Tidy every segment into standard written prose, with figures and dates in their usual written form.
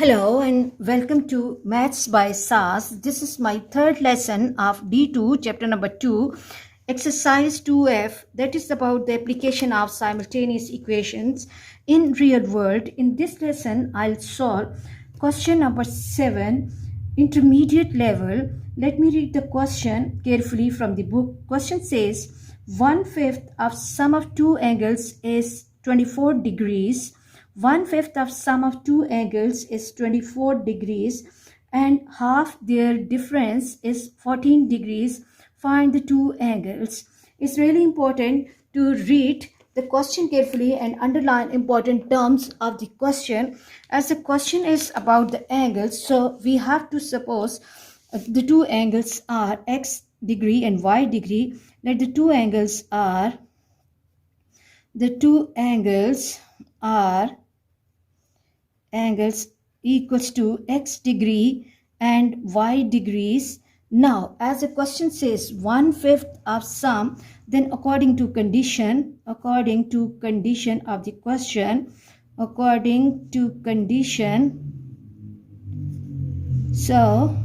Hello and welcome to Maths by SAS. This is my third lesson of D2, chapter number 2, exercise 2F, that is about the application of simultaneous equations in real world. In this lesson, I'll solve question number 7, intermediate level. Let me read the question carefully from the book. Question says, 1/5 of sum of two angles is 24 degrees. 1/5 of sum of two angles is 24 degrees and half their difference is 14 degrees. Find the two angles. It's really important to read the question carefully and underline important terms of the question, as the question is about the angles. So we have to suppose the two angles are x degree and y degree. Let the two angles are angles equals to x degree and y degrees. Now, as the question says 1/5 of sum, then according to condition of the question, so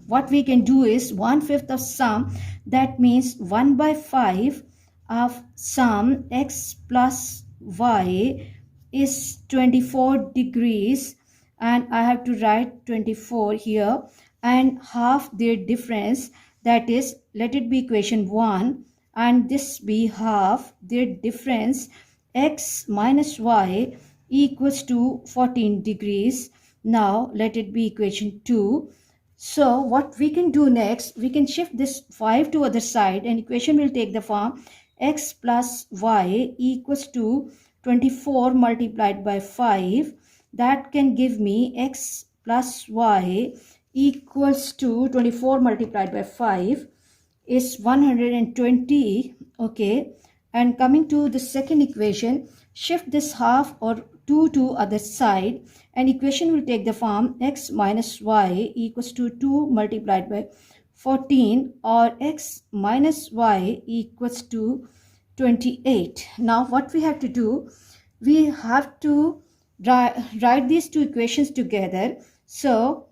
what we can do is 1/5 of sum, that means 1/5 of sum x plus y is 24 degrees, and I have to write 24 here, and half their difference, that is, let it be equation 1 and this be half their difference, x minus y equals to 14 degrees. Now let it be equation 2. So what we can do next, we can shift this 5 to other side and equation will take the form x plus y equals to 24 multiplied by 5. That can give me x plus y equals to 24 multiplied by 5 is 120. Okay, and coming to the second equation, shift this half or 2 to other side and equation will take the form x minus y equals to 2 multiplied by 14, or x minus y equals to 28. Now what we have to do, we have to write these two equations together. So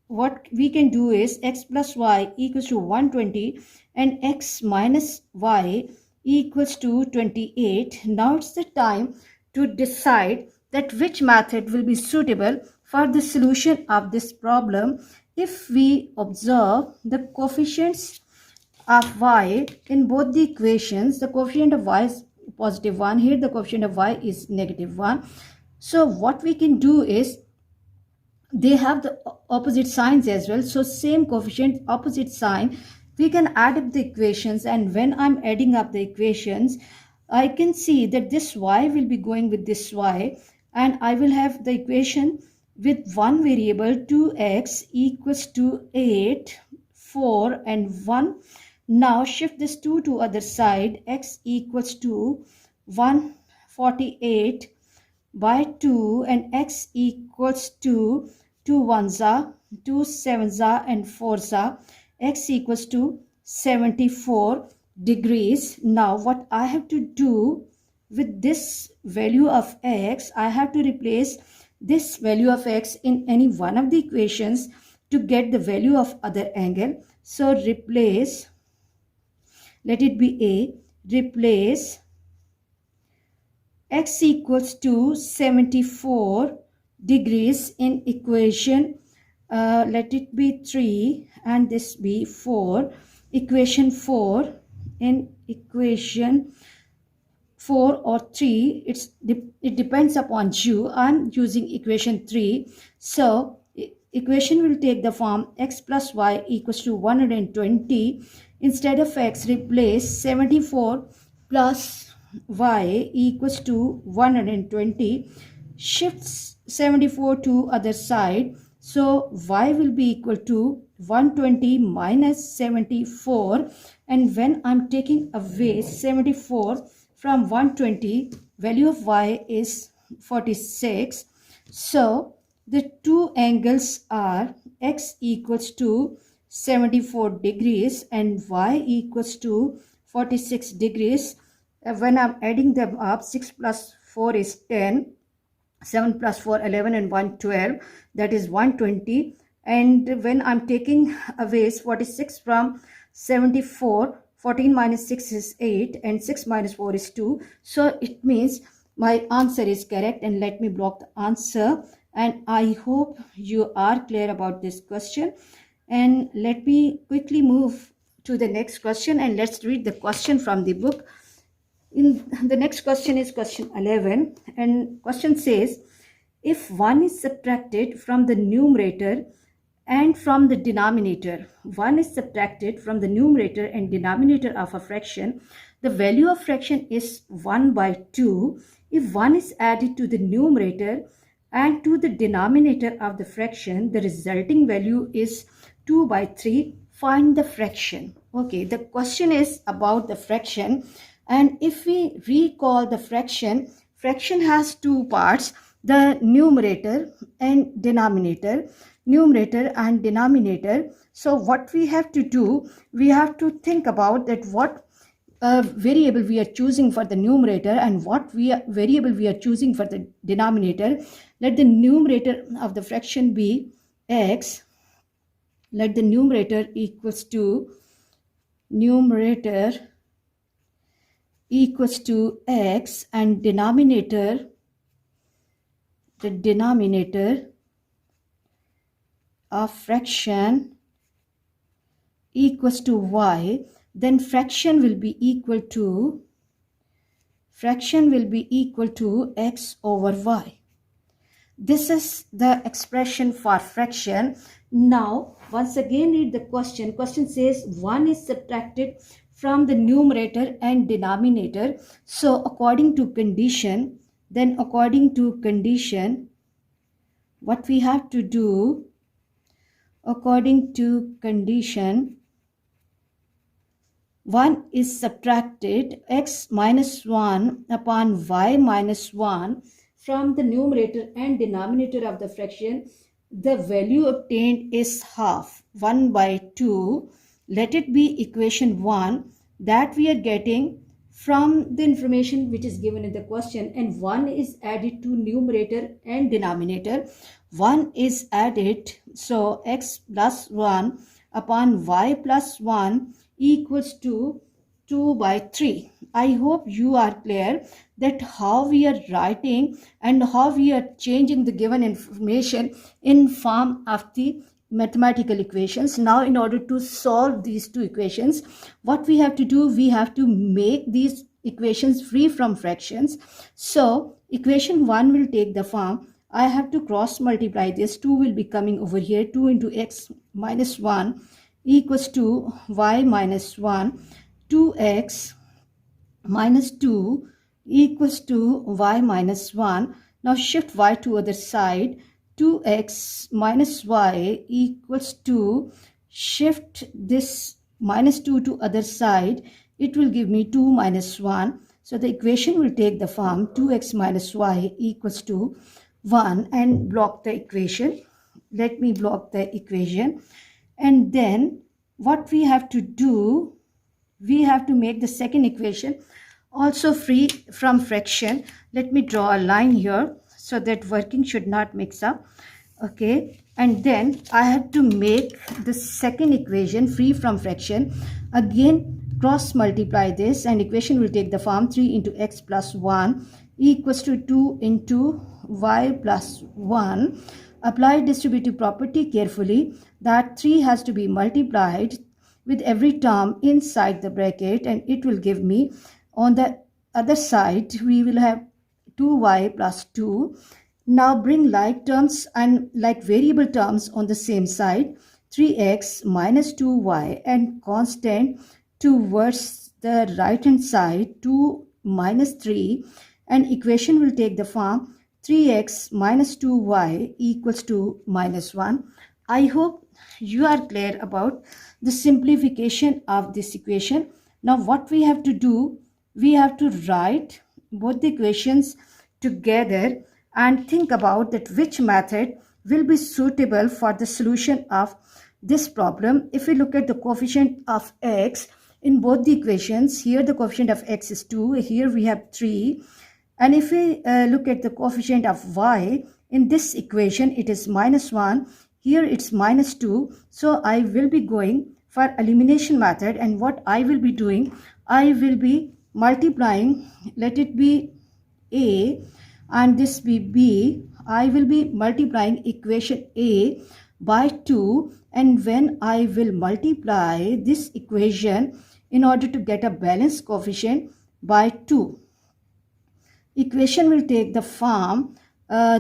what we can do is x plus y equals to 120 and x minus y equals to 28. Now it's the time to decide that which method will be suitable for the solution of this problem. If we observe the coefficients of y in both the equations, the coefficient of y is positive 1, here the coefficient of y is negative 1. So what we can do is, they have the opposite signs as well, so same coefficient, opposite sign, we can add up the equations, and when I'm adding up the equations, I can see that this y will be going with this y, and I will have the equation with one variable 2x equals to 8, 4 and 1. Now shift this 2 to other side, x equals to 148 by 2 and x equals to 2 ones are 2 sevens are and 4s are, x equals to 74 degrees. Now what I have to do with this value of x, I have to replace this value of x in any one of the equations to get the value of other angle. So replace, let it be a, replace x equals to 74 degrees in equation, let it be 3 and this be 4, equation 4. In equation 4 or 3, it depends upon you. I'm using equation 3. So equation will take the form x plus y equals to 120. Instead of x, replace 74 plus y equals to 120. Shifts 74 to other side, so y will be equal to 120 minus 74, and when I'm taking away 74 from 120, value of y is 46. So the two angles are x equals to 74 degrees and y equals to 46 degrees. When I'm adding them up, 6 plus 4 is 10. 7 plus 4, 11, and 1, 12. That is 120. And when I'm taking away 46 from 74, 14 minus 6 is 8, and 6 minus 4 is 2. So it means my answer is correct, and let me block the answer. And I hope you are clear about this question. And let me quickly move to the next question, and let's read the question from the book. In the next question is question 11, and question says, if 1 is subtracted from the numerator and from the denominator, 1 is subtracted from the numerator and denominator of a fraction, the value of fraction is 1 by 2. If 1 is added to the numerator and to the denominator of the fraction, the resulting value is 2 by 3. Find the fraction. Okay, the question is about the fraction. And if we recall the fraction has two parts, the numerator and denominator. So what we have to do, we have to think about that what variable we are choosing for the numerator and what variable we are choosing for the denominator. Let the numerator of the fraction be x. Let the numerator equals to x, and the denominator of fraction equals to y. Then fraction will be equal to x over y. This is the expression for fraction. Now once again read the question. Question says 1 is subtracted from the numerator and denominator. So according to condition, what we have to do, according to condition, 1 is subtracted, x minus 1 upon y minus 1 from the numerator and denominator of the fraction. The value obtained is half, 1 by 2. Let it be equation 1 that we are getting from the information which is given in the question, and 1 is added to numerator and denominator. 1 is added, so x plus 1 upon y plus 1 equals to 2 by 3. I hope you are clear that how we are writing and how we are changing the given information in form of the mathematical equations. Now in order to solve these two equations, what we have to do, we have to make these equations free from fractions. So equation 1 will take the form, I have to cross multiply this. 2 will be coming over here. 2 into x minus 1 equals to y minus 1. 2x minus 2 equals to y minus 1. Now shift y to other side. 2x minus y equals to, shift this minus 2 to other side. It will give me 2 minus 1. So the equation will take the form 2x minus y equals to 1, and block the equation. Let me block the equation. And then what we have to do, we have to make the second equation also free from fraction. Let me draw a line here so that working should not mix up. Okay, and then I have to make the second equation free from fraction. Again cross multiply this, and equation will take the form 3 into x plus 1 equals to 2 into y plus 1. Apply distributive property carefully, that 3 has to be multiplied with every term inside the bracket, and it will give me, on the other side we will have 2y plus 2. Now bring like terms and like variable terms on the same side. 3x minus 2y, and constant towards the right hand side 2 minus 3, and equation will take the form 3x minus 2y equals to minus 1. I hope you are clear about the simplification of this equation. Now what we have to do, we have to write both the equations together and think about that which method will be suitable for the solution of this problem. If we look at the coefficient of x in both the equations, here the coefficient of x is 2, here we have 3, And if we look at the coefficient of y in this equation, it is -1. Here it's -2. So I will be going for elimination method, and what I will be doing, I will be multiplying, let it be a and this be b. I will be multiplying equation a by 2, and when I will multiply this equation in order to get a balanced coefficient by 2, equation will take the form,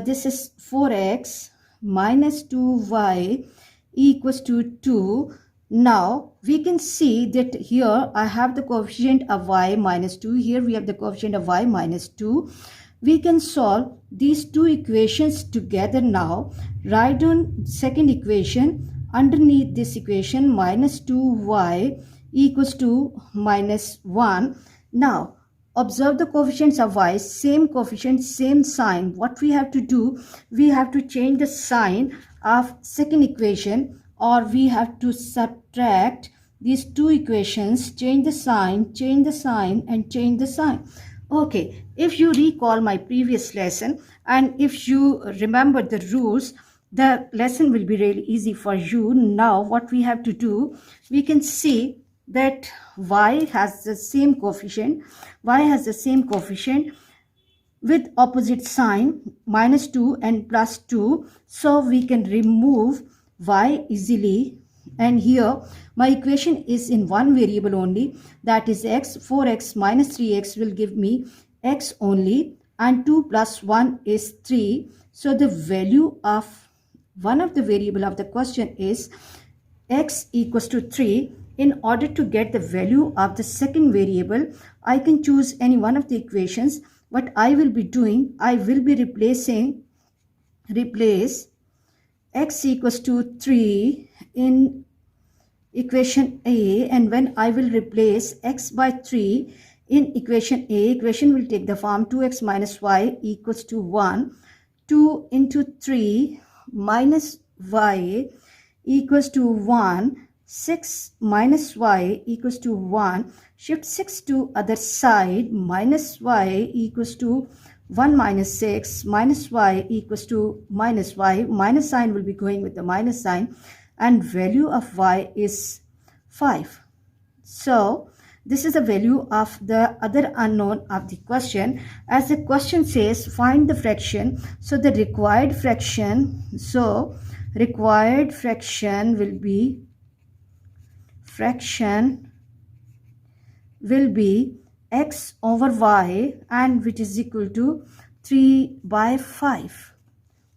this is 4x minus 2y equals to 2. Now we can see that here I have the coefficient of y minus 2. Here we have the coefficient of y minus 2. We can solve these two equations together now. Write down second equation. Underneath this equation, minus 2y equals to -1. Now observe the coefficients of y, same coefficient, same sign. What we have to do, we have to change the sign of second equation, or we have to subtract these two equations, change the sign, and change the sign. Okay, if you recall my previous lesson and if you remember the rules, the lesson will be really easy for you. Now what we have to do, we can see that y has the same coefficient. Y has the same coefficient with opposite sign, -2 and +2. So we can remove y easily. And here my equation is in one variable only, that is x. 4x minus 3x will give me x only, and 2 plus 1 is 3. So the value of one of the variable of the question is x equals to 3. In order to get the value of the second variable, I can choose any one of the equations. What I will be doing, I will be replace x equals to 3 in equation A, and when I will replace x by 3 in equation A, equation will take the form 2x minus y equals to 1. 2 into 3 minus y equals to 1. 6 minus y equals to 1. Shift 6 to other side. Minus y equals to 1 minus 6. Minus y equals to minus y. Minus sign will be going with the minus sign. And value of y is 5. So this is the value of the other unknown of the question. As the question says, find the fraction. So the required fraction, will be x over y, and which is equal to 3 by 5.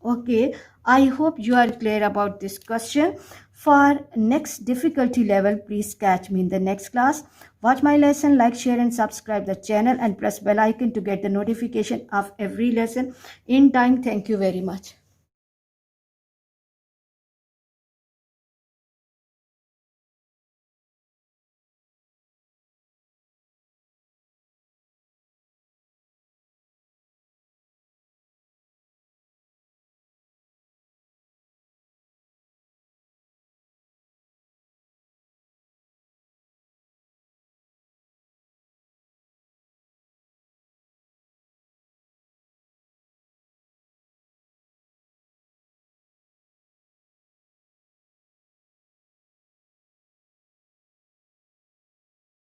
Okay, I hope you are clear about this question. For next difficulty level, please catch me in the next class. Watch my lesson, like, share and subscribe the channel, and press bell icon to get the notification of every lesson in time. Thank you very much.